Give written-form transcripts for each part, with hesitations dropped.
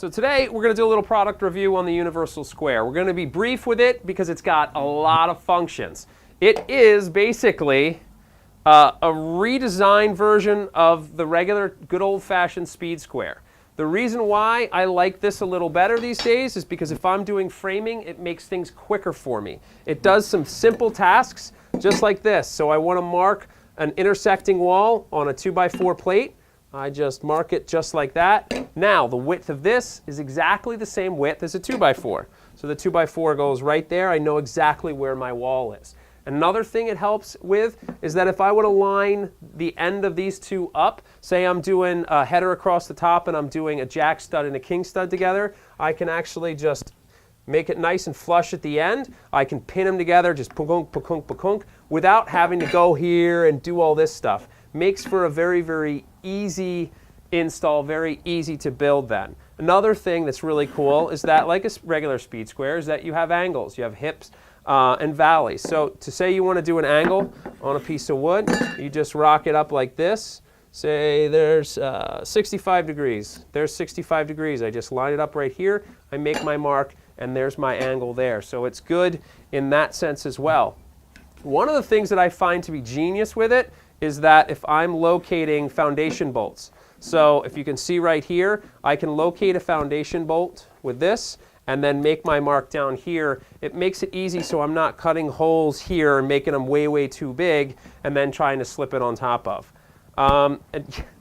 So today we're going to do a little product review on the universal square. We're going to be brief with it because it's got a lot of functions. It is basically a redesigned version of the regular good old-fashioned speed square. The reason why I like this a little better these days is because if I'm doing framing, it makes things quicker for me. It does some simple tasks just like this. So I want to mark an intersecting wall on a 2x4 plate. I just mark it just like that. Now, the width of this is exactly the same width as a 2x4. So the 2x4 goes right there. I know exactly where my wall is. Another thing it helps with is that if I want to line the end of these two up, say I'm doing a header across the top and I'm doing a jack stud and a king stud together, I can actually just make it nice and flush at the end. I can pin them together, just pukunk, pukunk, pukunk, without having to go here and do all this stuff. Makes for a very, very easy install, very easy to build then. Another thing that's really cool is that, like a regular speed square, is that you have angles. You have hips and valleys. So to say you want to do an angle on a piece of wood, you just rock it up like this. Say there's 65 degrees. There's 65 degrees. I just line it up right here. I make my mark, and there's my angle there. So it's good in that sense as well. One of the things that I find to be genius with it is that if I'm locating foundation bolts. So if you can see right here, I can locate a foundation bolt with this and then make my mark down here. It makes it easy so I'm not cutting holes here and making them way, way too big and then trying to slip it on top of. And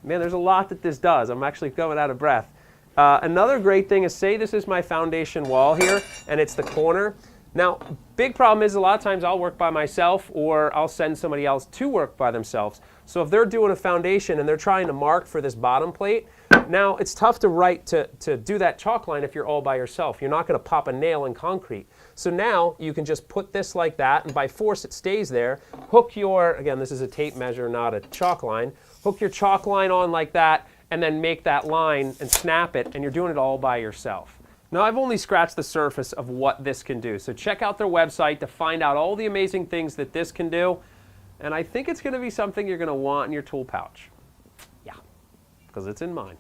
man, there's a lot that this does. I'm actually going out of breath. Another great thing is, say this is my foundation wall here and it's the corner. Now, big problem is a lot of times I'll work by myself or I'll send somebody else to work by themselves. So if they're doing a foundation and they're trying to mark for this bottom plate, now it's tough to do that chalk line if you're all by yourself. You're not going to pop a nail in concrete. So now you can just put this like that, and by force it stays there. Hook your, again, this is a tape measure, not a chalk line. Hook your chalk line on like that and then make that line and snap it, and you're doing it all by yourself. Now, I've only scratched the surface of what this can do, so check out their website to find out all the amazing things that this can do, and I think it's going to be something you're going to want in your tool pouch. Yeah, because it's in mine.